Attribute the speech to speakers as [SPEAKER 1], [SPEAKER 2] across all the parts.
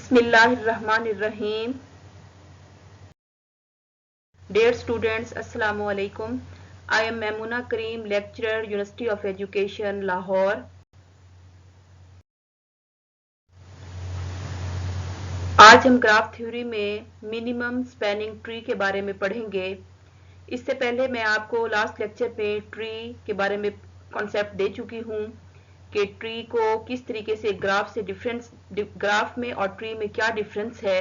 [SPEAKER 1] बिस्मिल्लाहिर्रहमानिर्रहीम। Dear students, Assalamu alaikum. I am Maimuna Kareem, lecturer, University of Education, Lahore. आज हम graph theory में minimum spanning tree के बारे में पढ़ेंगे। इससे पहले मैं आपको लास्ट लेक्चर में ट्री के बारे में कॉन्सेप्ट दे चुकी हूँ कि ट्री को किस तरीके से ग्राफ में और ट्री में क्या डिफरेंस है।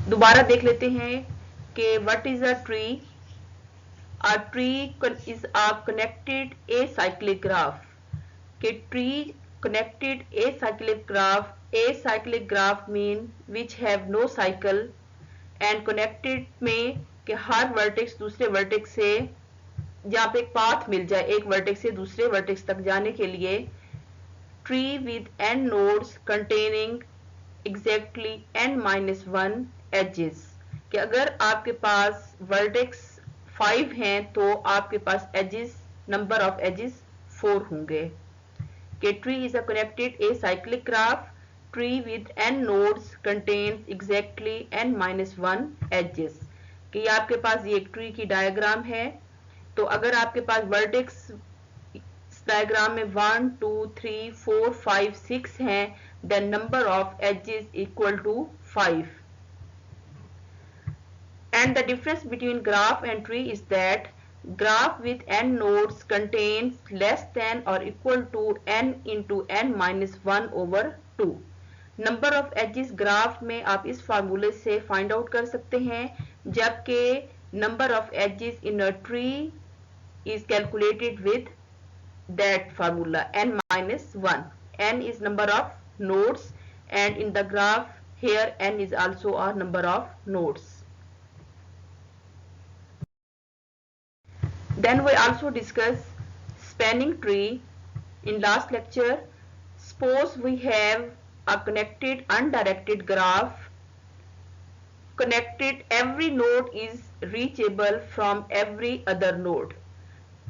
[SPEAKER 1] दोबारा देख लेते हैं कि what is a tree. A tree is a connected acyclic graph. कि tree connected acyclic graph. Acyclic graph mean which have no cycle and connected में कि हर वर्टेक्स दूसरे वर्टेक्स से जहाँ पे एक पाथ मिल जाए एक वर्टेक्स से दूसरे वर्टेक्स तक जाने के लिए tree with n nodes containing exactly n-1 edges। कि अगर आपके पास वर्टेक्स 5 हैं तो आपके पास एजेस नंबर ऑफ एजेस 4 होंगे। कि tree is a connected acyclic graph. Tree with n nodes contains exactly n-1 edges. कि आपके पास ये एक ट्री की डायग्राम है। तो अगर आपके पास वर्टेक्स डायग्राम में 1 2 3 4 5 6 हैं then number of edges equal to 5। And the difference between graph and tree is that graph with n nodes contains less than or equal to n into n-1 over 2। Number of edges graph में आप इस फार्मूले से find out कर सकते हैं, जबकि number of edges in a tree is calculated with that formula n-1। n is number of nodes and in the graph here n is also a number of nodes। Then we also discuss spanning tree in last lecture. Suppose we have a connected undirected graph. Connected, every node is reachable from every other node।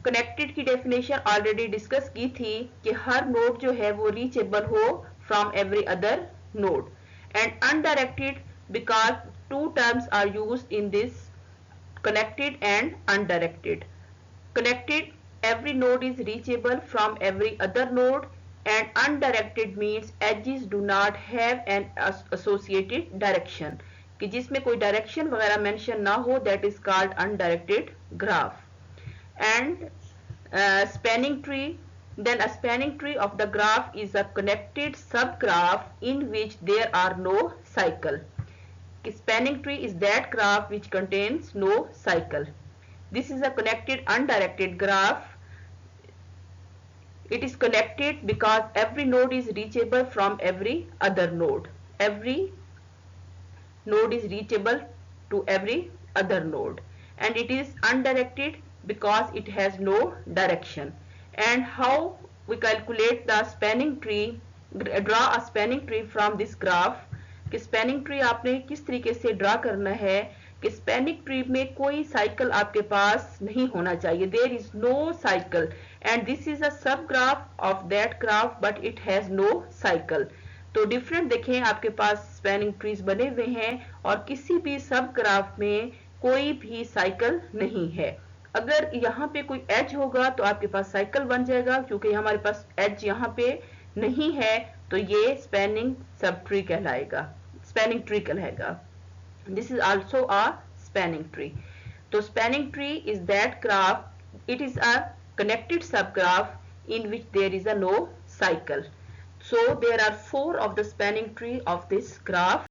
[SPEAKER 1] Connected की definition already discuss की थी कि हर node जो है वो reachable हो from every other node। And undirected because two terms are used in this, connected and undirected। Connected, every node is reachable from every other node and undirected means edges do not have an associated direction। कि जिसमें कोई direction वगैरह mention ना हो, that is called undirected graph। And spanning tree, then a spanning tree of the graph is a connected subgraph in which there are no cycle। Spanning tree is that graph which contains no cycle। This is a connected undirected graph. It is connected because every node is reachable from every other node। Every node is reachable to every other node। And it is undirected because it has no direction। And how we calculate the spanning tree, draw a spanning tree from this graph। कि spanning tree आपने किस तरीके से draw करना है कि spanning tree में कोई साइकिल आपके पास नहीं होना चाहिए। There is no cycle and this is a subgraph of that graph but it has no cycle. तो डिफरेंट देखें, आपके पास स्पैनिंग ट्रीज बने हुए हैं और किसी भी सब ग्राफ में कोई भी साइकिल नहीं है। अगर यहाँ पे कोई एज होगा तो आपके पास साइकिल बन जाएगा, क्योंकि हमारे पास एज यहाँ पे नहीं है तो ये स्पैनिंग सब ट्री कहलाएगा, स्पैनिंग ट्री कहलाएगा। This is also a spanning tree। So spanning tree is that graph, it is a connected subgraph in which there is a no cycle। So there are 4 of the spanning tree of this graph।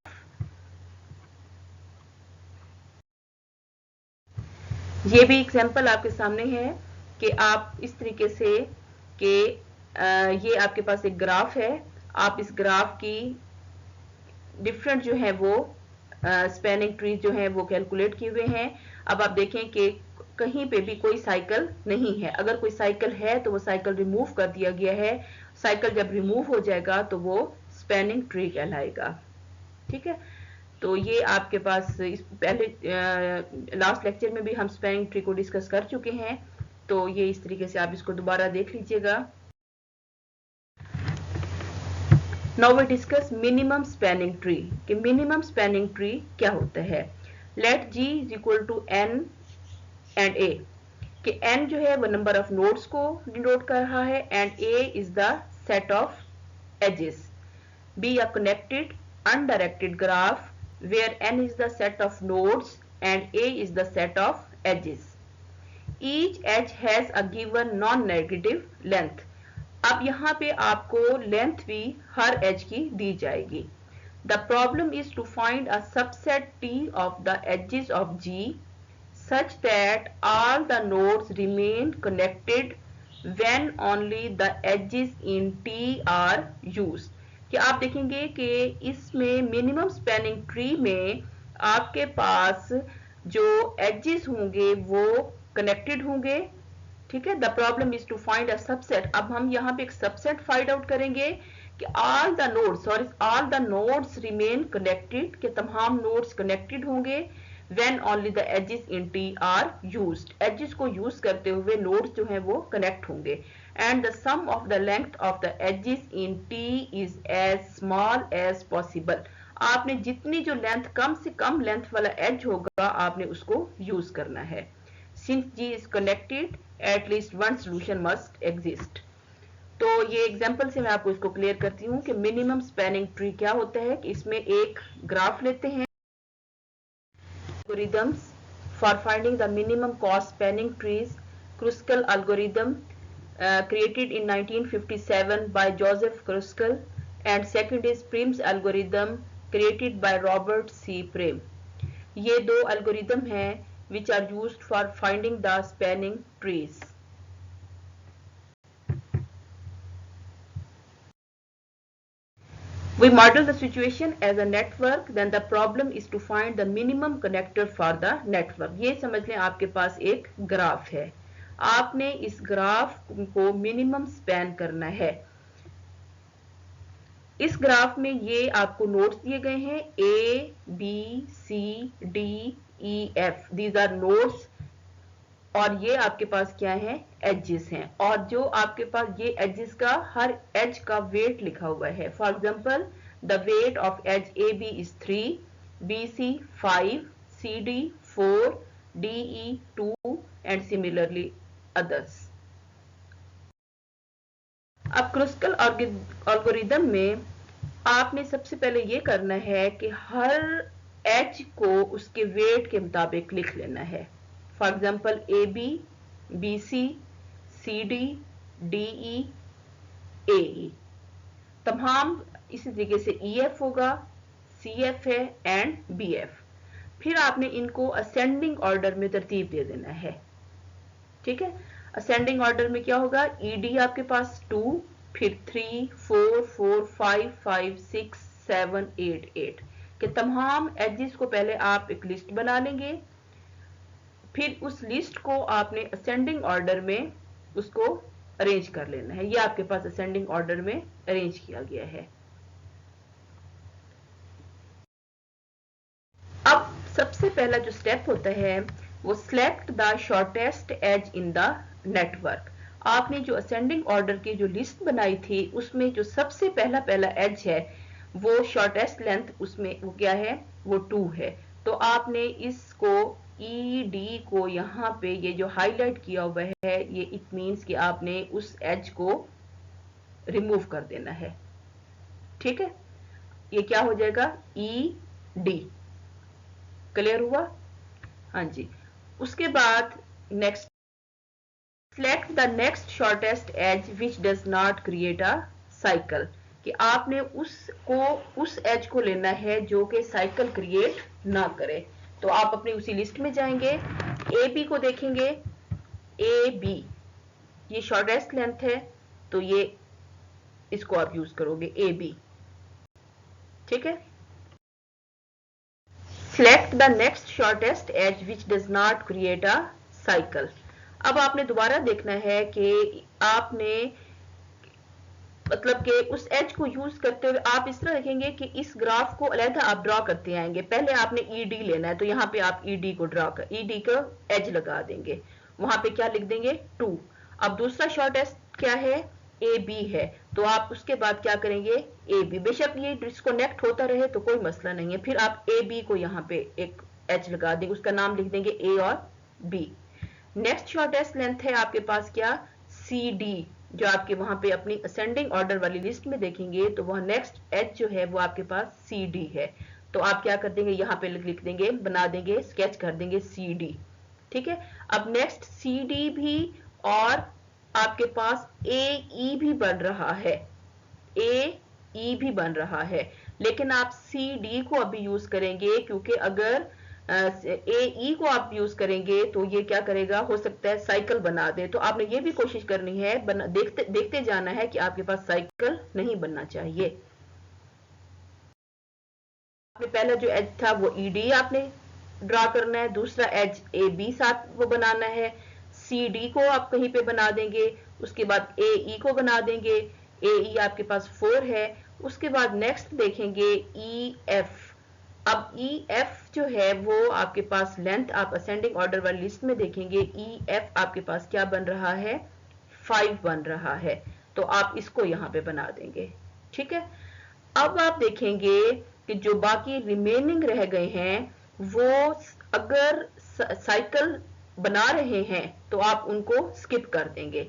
[SPEAKER 1] ये भी example आपके सामने है कि आप इस तरीके से कि ये आपके पास एक ग्राफ है, आप इस ग्राफ की डिफरेंट जो है वो स्पैनिंग ट्री जो है वो कैलकुलेट किए हुए हैं। अब आप देखें कि कहीं पे भी कोई साइकिल नहीं है। अगर कोई साइकिल है तो वो साइकिल रिमूव कर दिया गया है। साइकिल जब रिमूव हो जाएगा तो वो स्पैनिंग ट्री कहलाएगा। ठीक है, तो ये आपके पास इस पहले लास्ट लेक्चर में भी हम स्पैनिंग ट्री को डिस्कस कर चुके हैं, तो ये इस तरीके से आप इसको दोबारा देख लीजिएगा। Now we discuss minimum spanning tree कि मिनिमम स्पैनिंग ट्री क्या होता है। Let g is equal to n and a कि n जो है वो नंबर ऑफ नोड्स को डिनोट कर रहा है and a is the set of edges. be a connected undirected graph where n is the set of nodes and a is the set of edges. Each edge has a given non-negative length. अब यहाँ पे आपको length भी हर as की दी जाएगी। The problem is to find a subset T of the edges of G such that all the nodes remain connected when only the edges in T are used. कि आप देखेंगे कि इसमें मिनिमम स्पैनिंग ट्री में आपके पास जो edges होंगे वो कनेक्टेड होंगे। ठीक है, the problem is to find a subset. अब हम यहाँ पे एक सबसेट फाइंड आउट करेंगे कि all the nodes remain connected, कि तमाम नोड्स कनेक्टेड होंगे when only the edges in T are used, edges को यूज करते हुए नोड्स जो हैं वो कनेक्ट होंगे। And the sum of the length of the edges in T is as small as possible. आपने जितनी जो लेंथ, कम से कम लेंथ वाला एज होगा आपने उसको यूज करना है। Since G is connected, at least one solution must exist. तो ये एग्जांपल से मैं आपको इसको क्लियर करती हूँ कि मिनिमम स्पैनिंग ट्री क्या होता है। कि इसमें एक ग्राफ लेते हैं, algorithms for finding the minimum cost spanning trees, Kruskal algorithm created in 1957 by Joseph Kruskal, and second is Prim's algorithm created by Robert C. Prim. ये दो एल्गोरिथम हैं which are used for finding the spanning trees. We model the situation as a network, then the problem is to find the minimum connector for the network. ये समझ लें आपके पास एक graph है, आपने इस ग्राफ को मिनिमम स्पैन करना है। इस ग्राफ में ये आपको नोड्स दिए गए हैं A, B, C, D, E, F, these are nodes, और ये आपके पास क्या है, एजेस हैं। और जो आपके पास ये एजेस का, हर एज का वेट लिखा हुआ है। For example the weight of edge A B is 3, BC 5, CD 4, DE 2 and similarly others. अब क्रुस्कल एल्गोरिथम में आपने सबसे पहले ये करना है कि हर एज को उसके वेट के मुताबिक लिख लेना है। For example AB, BC, CD, DE, AE, तमाम इसी तरीके से EF होगा, CF है एंड BF। फिर आपने इनको असेंडिंग ऑर्डर में तरतीब दे देना है। ठीक है, असेंडिंग ऑर्डर में क्या होगा, ED आपके पास 2, फिर 3, 4, 4, 5, 5, 6, 7, 8, 8 के तमाम एजेस को पहले आप एक लिस्ट बना लेंगे। फिर उस लिस्ट को आपने असेंडिंग ऑर्डर में उसको अरेंज कर लेना है। ये आपके पास असेंडिंग ऑर्डर में अरेंज किया गया है। अब सबसे पहला जो स्टेप होता है वो select the shortest edge in the network. आपने जो असेंडिंग ऑर्डर की जो लिस्ट बनाई थी उसमें जो सबसे पहला एज है वो शॉर्टेस्ट लेंथ, उसमें वो क्या है, वो 2 है। तो आपने इसको ED को यहाँ पे ये जो हाईलाइट किया हुआ है, ये इट मीन्स कि आपने उस एज को रिमूव कर देना है। ठीक है, ये क्या हो जाएगा, ED। क्लियर हुआ? हाँ जी। उसके बाद next, select the next shortest edge which does not create a cycle, कि आपने उस एज को लेना है जो कि साइकिल क्रिएट ना करे। तो आप अपनी उसी लिस्ट में जाएंगे, AB को देखेंगे, AB ये शॉर्टेस्ट लेंथ है तो ये इसको आप यूज करोगे AB। ठीक है, select the next shortest edge which does not create a cycle। अब आपने दोबारा देखना है कि आपने मतलब कि उस एज को यूज करते हुए आप इस तरह देखेंगे कि इस ग्राफ को अलग आप ड्रॉ करते आएंगे। पहले आपने ED लेना है तो यहाँ पे आप ED को ED का एज लगा देंगे, वहां पे क्या लिख देंगे, 2। अब दूसरा शॉर्टेस्ट क्या है, ए बी है, तो आप उसके बाद क्या करेंगे ए बी। बेशक ये डिस्कनेक्ट होता रहे तो कोई मसला नहीं है, फिर आप ए बी को यहाँ पे एक एच लगा देंगे, उसका नाम लिख देंगे ए और बी। नेक्स्ट शॉर्टेस्ट लेंथ है आपके पास क्या सी डी, जो आपके वहां पे अपनी असेंडिंग ऑर्डर वाली लिस्ट में देखेंगे तो वह नेक्स्ट एच जो है वो आपके पास सी डी है। तो आप क्या कर देंगे यहाँ पे लिख देंगे, बना देंगे, स्केच कर देंगे सी डी। ठीक है, अब नेक्स्ट सी डी भी और आपके पास ए ई भी बन रहा है, ए ई भी बन रहा है, लेकिन आप सी डी को अभी यूज करेंगे क्योंकि अगर ए ई को आप यूज करेंगे तो ये क्या करेगा, हो सकता है साइकिल बना दे। तो आपने ये भी कोशिश करनी है, देखते जाना है कि आपके पास साइकिल नहीं बनना चाहिए। आपने पहला जो एज था वो ई डी आपने ड्रा करना है, दूसरा एज ए बी साथ वो बनाना है, सी डी को आप कहीं पे बना देंगे, उसके बाद ए ई को बना देंगे, ए ई आपके पास 4 है। उसके बाद नेक्स्ट देखेंगे ई एफ। अब ई एफ जो है वो आपके पास लेंथ आप असेंडिंग ऑर्डर वाली लिस्ट में देखेंगे, ई एफ आपके पास क्या बन रहा है 5 बन रहा है, तो आप इसको यहाँ पे बना देंगे। ठीक है, अब आप देखेंगे कि जो बाकी रिमेनिंग रह गए हैं वो अगर साइकिल बना रहे हैं तो आप उनको स्किप कर देंगे।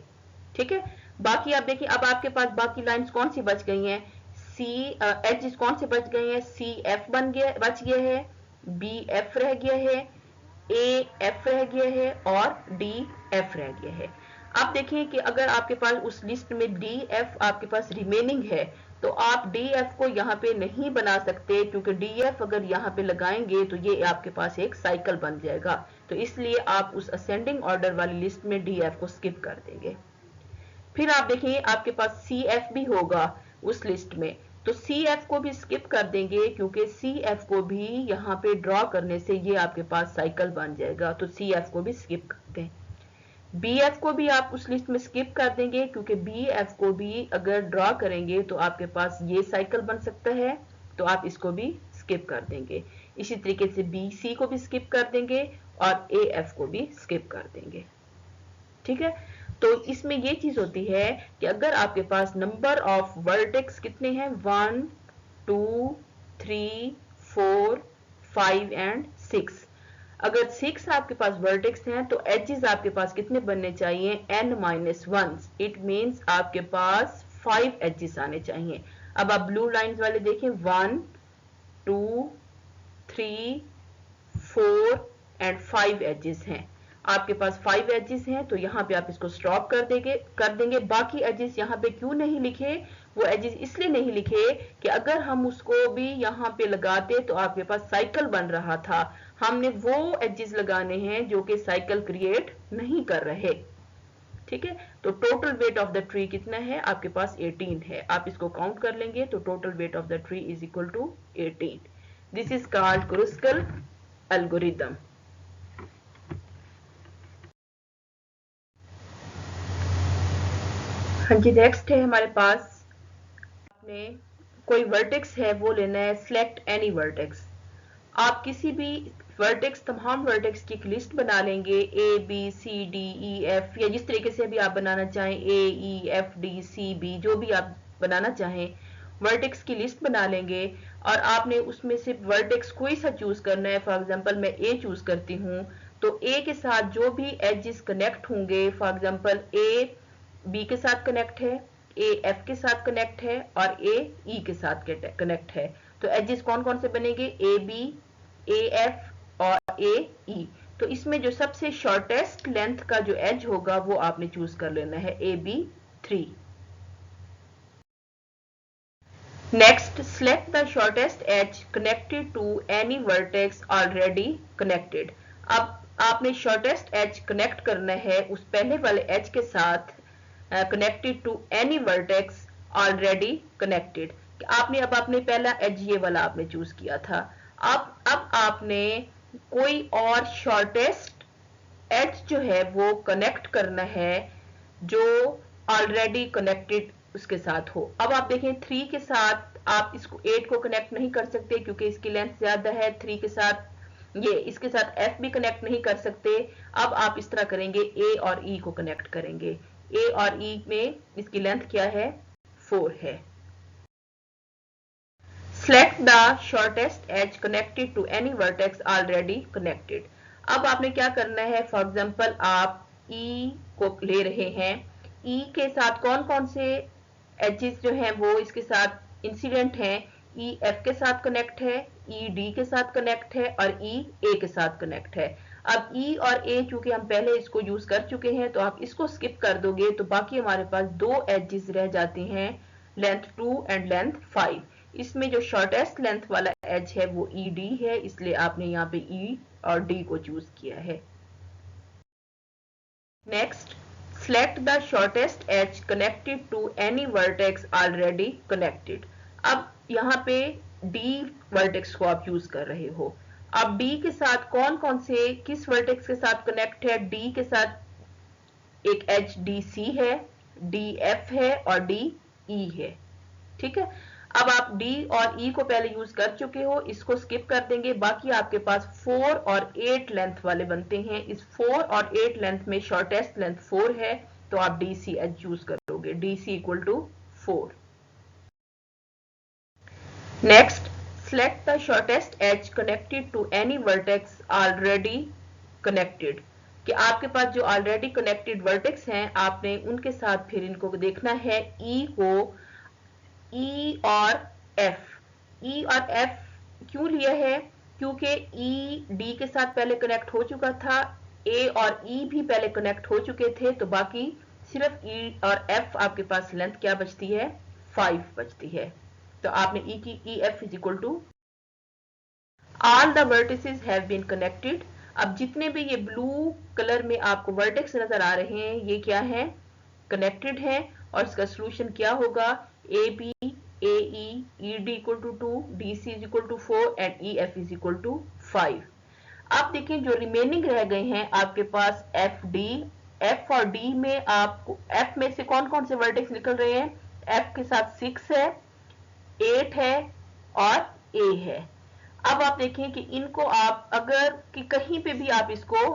[SPEAKER 1] ठीक है, बाकी आप देखिए अब आपके पास बाकी लाइंस कौन सी बच गई हैं, सी एच कौन से बच गए हैं, सी एफ बच गया है, बी एफ रह गया है, ए एफ रह गया है और डी एफ रह गया है। आप देखिए कि अगर आपके पास उस लिस्ट में डी एफ आपके पास रिमेनिंग है तो आप डी एफ को यहाँ पे नहीं बना सकते, क्योंकि डी एफ अगर यहाँ पे लगाएंगे तो ये आपके पास एक साइकिल बन जाएगा, तो इसलिए आप उस असेंडिंग ऑर्डर वाली लिस्ट में डी एफ को स्किप कर देंगे। फिर आप देखिए आपके पास सी एफ भी होगा उस लिस्ट में, तो सी एफ को भी स्किप कर देंगे क्योंकि सी एफ को भी यहाँ पे ड्रॉ करने से ये आपके पास साइकिल बन जाएगा, तो सी एफ को भी स्किप करते हैं। बी एफ को भी आप उस लिस्ट में स्किप कर देंगे क्योंकि बी एफ को भी अगर ड्रॉ करेंगे तो आपके पास ये साइकिल बन सकता है, तो आप इसको भी स्किप कर देंगे। इसी तरीके से बी सी को भी स्किप कर देंगे और ए एफ को भी स्किप कर देंगे। ठीक है, तो इसमें ये चीज होती है कि अगर आपके पास नंबर ऑफ वर्टेक्स कितने हैं 1 2 3 4 5 एंड 6, अगर 6 आपके पास वर्टेक्स हैं तो एजेस आपके पास कितने बनने चाहिए n-1, इट मींस आपके पास 5 एजेस आने चाहिए। अब आप ब्लू लाइंस वाले देखें 1 2 3 4 एंड 5 एजेस हैं, आपके पास 5 एजेस हैं, तो यहाँ पे आप इसको स्टॉप कर देंगे। बाकी एजेस यहाँ पे क्यों नहीं लिखे, वो एजेस इसलिए नहीं लिखे कि अगर हम उसको भी यहाँ पे लगाते तो आपके पास साइकिल बन रहा था, हमने वो एजेस लगाने हैं जो कि साइकिल क्रिएट नहीं कर रहे। ठीक है, तो total weight of the tree कितना है आपके पास 18 है, आप इसको काउंट कर लेंगे तो total weight of the tree is equal to 18। This is called Kruskal algorithm. हाँ जी, नेक्स्ट है हमारे पास, आपने कोई वर्टेक्स है वो लेना है, सिलेक्ट एनी वर्टेक्स। आप किसी भी वर्टेक्स, तमाम वर्टेक्स की एक लिस्ट बना लेंगे, A B C D E F, या जिस तरीके से भी आप बनाना चाहें, A E F D C B, जो भी आप बनाना चाहें, वर्टेक्स की लिस्ट बना लेंगे और आपने उसमें से वर्टेक्स कोई सा चूज करना है। फॉर एग्जांपल मैं ए चूज करती हूँ, तो ए के साथ जो भी एजेस कनेक्ट होंगे, फॉर एग्जांपल ए बी के साथ कनेक्ट है, ए एफ के साथ कनेक्ट है और ए ई के साथ कनेक्ट है, तो एजेस कौन कौन से बनेंगे, ए बी ए एफ और ए ई। तो इसमें जो सबसे शॉर्टेस्ट लेंथ का जो एज होगा वो आपने चूज कर लेना है, A B 3। Next, select the shortest edge connected to any vertex already connected। अब आपने shortest edge कनेक्ट करना है उस पहले वाले एज के साथ, connected to any vertex already connected। आपने अब आपने पहला एज ये वाला आपने चूज किया था, अब आपने कोई और शॉर्टेस्ट एज जो है वो कनेक्ट करना है जो ऑलरेडी कनेक्टेड उसके साथ हो। अब आप देखें 3 के साथ आप इसको 8 को कनेक्ट नहीं कर सकते क्योंकि इसकी लेंथ ज्यादा है, 3 के साथ ये इसके साथ F भी कनेक्ट नहीं कर सकते। अब आप इस तरह करेंगे, A और E को कनेक्ट करेंगे, ए और ई में इसकी लेंथ क्या है, 4 है। Select the shortest edge connected to any vertex already connected. अब आपने क्या करना है, फॉर एग्जाम्पल आप E को ले रहे हैं, E के साथ कौन कौन से एजेस जो हैं वो इसके साथ इंसिडेंट हैं, E F के साथ कनेक्ट है, E D के साथ कनेक्ट है और E A के साथ कनेक्ट है। अब E और A चूंकि हम पहले इसको यूज कर चुके हैं तो आप इसको स्किप कर दोगे तो बाकी हमारे पास दो एजेस रह जाती हैं, लेंथ 2 एंड लेंथ 5। इसमें जो शॉर्टेस्ट लेंथ वाला एज है वो ED है, इसलिए आपने यहाँ पे E और D को चूज किया है। Next, select the shortest edge connected to any vertex already connected. अब यहाँ पे D वर्टेक्स को आप यूज कर रहे हो। अब D के साथ कौन कौन से किस वर्टेक्स के साथ कनेक्ट है, D के साथ एक एज DC है, DF है और DE है। ठीक है, अब आप D और E को पहले यूज कर चुके हो, इसको स्किप कर देंगे, बाकी आपके पास 4 और 8 लेंथ वाले बनते हैं। इस 4 और 8 लेंथ में शॉर्टेस्ट लेंथ 4 है तो आप DC एज यूज करोगे, DC equal to 4। Next, select the shortest edge connected to any vertex already connected. कि आपके पास जो ऑलरेडी कनेक्टेड वर्टेक्स हैं आपने उनके साथ फिर इनको देखना है, E को E और F, E और F क्यों लिया है, क्योंकि E D के साथ पहले कनेक्ट हो चुका था, A और E भी पहले कनेक्ट हो चुके थे, तो बाकी सिर्फ E और F आपके पास लेंथ क्या बचती है, 5 बचती है। तो आपने E की EF is equal to all the vertices have been connected. अब जितने भी ये ब्लू कलर में आपको वर्टेक्स नजर आ रहे हैं ये क्या है, कनेक्टेड है, और इसका सोल्यूशन क्या होगा, AB AE ED equal to 2, DC is equal to 4 and EF is equal to 5। अब देखिए जो रिमेनिंग रह गए हैं आपके पास FD, F और D में आपको F में से कौन कौन से वर्टेक्स निकल रहे हैं, F के साथ 6 है, 8 है और A है। अब आप देखें कि इनको आप अगर कि कहीं पे भी आप इसको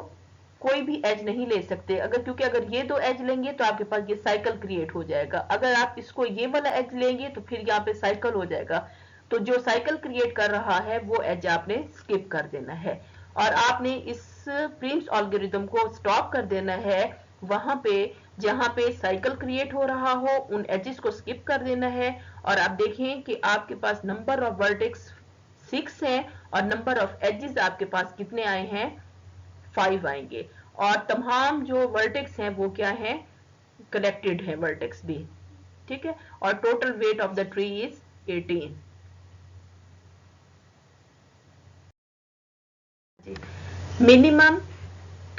[SPEAKER 1] कोई भी एज नहीं ले सकते, अगर क्योंकि अगर ये दो एज लेंगे तो आपके पास ये साइकिल क्रिएट हो जाएगा, अगर आप इसको ये वाला एज लेंगे तो फिर यहाँ पे साइकिल हो जाएगा, तो जो साइकिल क्रिएट कर रहा है वो एज आपने स्किप कर देना है और आपने इस प्रिम्स एल्गोरिथम को स्टॉप कर देना है वहां पे जहां पे साइकिल क्रिएट हो रहा हो, उन एजेस को स्किप कर देना है। और आप देखें कि आपके पास नंबर ऑफ वर्टेक्स 6 है और नंबर ऑफ एजेस आपके पास कितने आए हैं, 5 आएंगे, और तमाम जो वर्टेक्स हैं वो क्या है, कनेक्टेड है वर्टेक्स भी। ठीक है, और total weight of the tree is 18। Minimum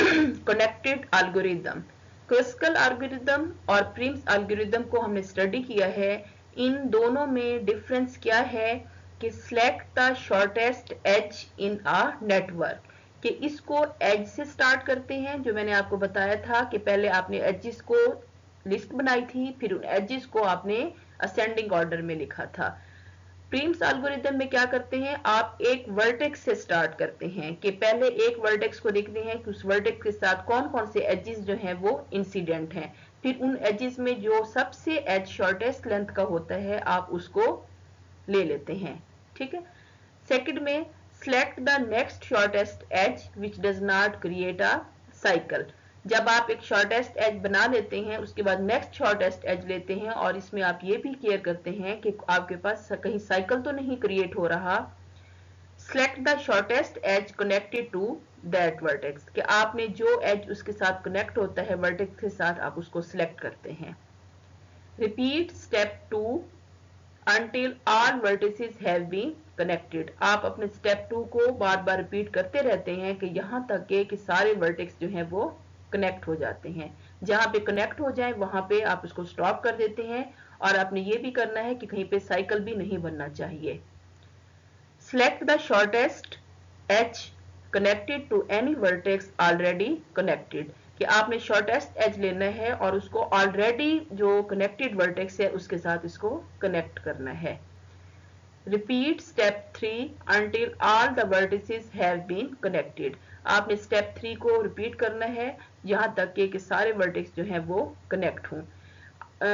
[SPEAKER 1] connected algorithm, Kruskal algorithm और प्रिम्स एल्गोरिथम को हमने स्टडी किया है। इन दोनों में डिफरेंस क्या है कि select the shortest edge in a network, कि इसको एज से स्टार्ट करते हैं, जो मैंने आपको बताया था कि पहले आपने एजेस को लिस्ट बनाई थी, फिर उन एजेस को आपने असेंडिंग ऑर्डर में लिखा था। प्रिम्स एल्गोरिथम में क्या करते हैं, आप एक वर्टेक्स से स्टार्ट करते हैं कि पहले एक वर्टेक्स को देखते हैं कि उस वर्टेक्स के साथ कौन कौन से एजेस जो हैं वो इंसिडेंट हैं, फिर उन एजेस में जो सबसे एज शॉर्टेस्ट लेंथ का होता है आप उसको ले लेते हैं। ठीक है, सेकंड में select the next shortest edge which does not create a cycle। जब आप एक शॉर्टेस्ट एज बना लेते हैं उसके बाद नेक्स्ट शॉर्टेस्ट एज लेते हैं और इसमें आप ये भी केयर करते हैं कि आपके पास कहीं साइकिल तो नहीं क्रिएट हो रहा। select the shortest edge connected to that vertex, कि आपने जो एज उसके साथ कनेक्ट होता है वर्टेक्स के साथ आप उसको सिलेक्ट करते हैं। repeat step 2 until all vertices have been connected। आप अपने स्टेप 2 को बार बार रिपीट करते रहते हैं कि यहां तक के कि सारे वर्टेक्स जो हैं वो कनेक्ट हो जाते हैं। जहां पे कनेक्ट हो जाए वहां पे आप उसको स्टॉप कर देते हैं और आपने ये भी करना है कि कहीं पे साइकिल भी नहीं बनना चाहिए। select the shortest edge connected to any vertex already connected, कि आपने शॉर्टेस्ट एज लेना है और उसको ऑलरेडी जो कनेक्टेड वर्टेक्स है उसके साथ इसको कनेक्ट करना है। Repeat step 3 until all the vertices have been connected. आपने स्टेप 3 को रिपीट करना है यहां तक कि सारे वर्टेक्स जो हैं वो कनेक्ट हों।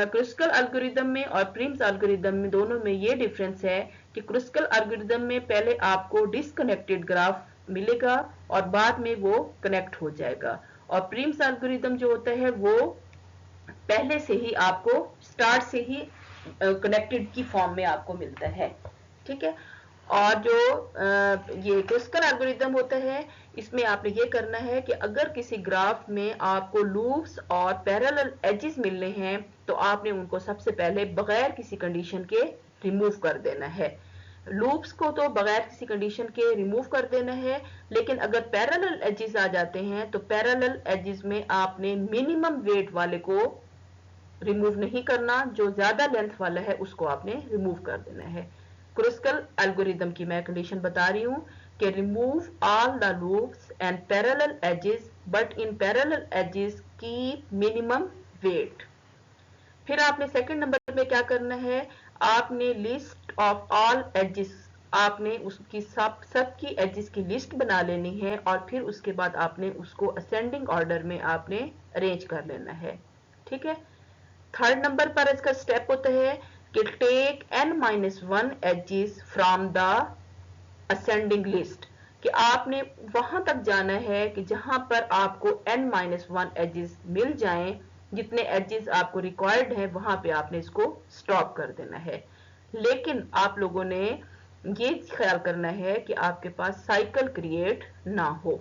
[SPEAKER 1] क्रुस्कल एल्गोरिदम में और प्रिम्स एल्गोरिदम में दोनों में ये डिफरेंस है कि क्रुस्कल एल्गोरिदम में पहले आपको डिसकनेक्टेड ग्राफ मिलेगा और बाद में वो कनेक्ट हो जाएगा, और प्रिम्स एल्गोरिदम जो होता है वो पहले से ही आपको स्टार्ट से ही कनेक्टेड की फॉर्म में आपको मिलता है। ठीक है, और जो ये क्रुस्कल एल्गोरिदम होता है इसमें आपने ये करना है कि अगर किसी ग्राफ में आपको लूप्स और पैरेलल एजेस मिलने हैं तो आपने उनको सबसे पहले बगैर किसी कंडीशन के रिमूव कर देना है। लूप्स को तो बगैर किसी कंडीशन के रिमूव कर देना है, लेकिन अगर पैरेलल एजेस आ जाते हैं तो पैरेलल एजेस में आपने मिनिमम वेट वाले को रिमूव नहीं करना, जो ज्यादा लेंथ वाला है उसको आपने रिमूव कर देना है। क्रुस्कल एल्गोरिदम की मैं कंडीशन बता रही हूं कि remove all the loops and parallel edges but in parallel edges keep minimum weight. फिर आपने सेकंड नंबर में क्या करना है, आपने लिस्ट ऑफ ऑल एजेस, आपने उसकी सबकी एजेस की लिस्ट बना लेनी है और फिर उसके बाद आपने उसको असेंडिंग ऑर्डर में आपने अरेंज कर लेना है। ठीक है, थर्ड नंबर पर इसका स्टेप होता है कि take n-1 edges from the ascending list, कि आपने वहां तक जाना है कि जहां पर आपको n-1 एजेस मिल जाएं, जितने एजेस आपको रिक्वायर्ड है वहां पे आपने इसको स्टॉप कर देना है। लेकिन आप लोगों ने ये ख्याल करना है कि आपके पास साइकिल क्रिएट ना हो।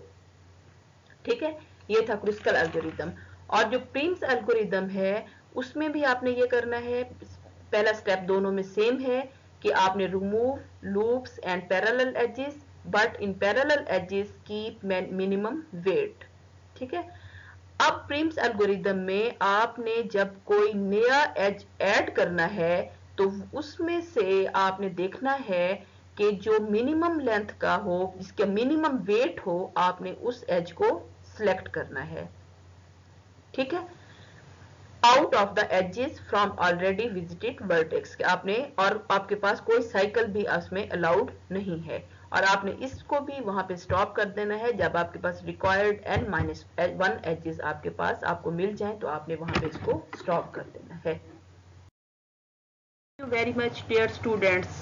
[SPEAKER 1] ठीक है, ये था क्रुस्कल एल्गोरिदम। और जो प्रिम्स एल्गोरिदम है उसमें भी आपने ये करना है, पहला स्टेप दोनों में सेम है कि आपने remove loops and parallel edges but in parallel edges keep minimum weight. ठीक है, अब प्रिम्स एल्गोरिदम में आपने जब कोई नया एज ऐड करना है तो उसमें से आपने देखना है कि जो मिनिमम लेंथ का हो, जिसका मिनिमम वेट हो, आपने उस एज को सिलेक्ट करना है। ठीक है, out of the edges from already visited vertex, आपने, और आपके पास कोई साइकिल भी उसमें अलाउड नहीं है, और आपने इसको भी वहां पे स्टॉप कर देना है जब आपके पास रिक्वायर्ड n-1 एजेस आपके पास आपको मिल जाए तो आपने वहां पे इसको स्टॉप कर देना है। Thank you very much dear students.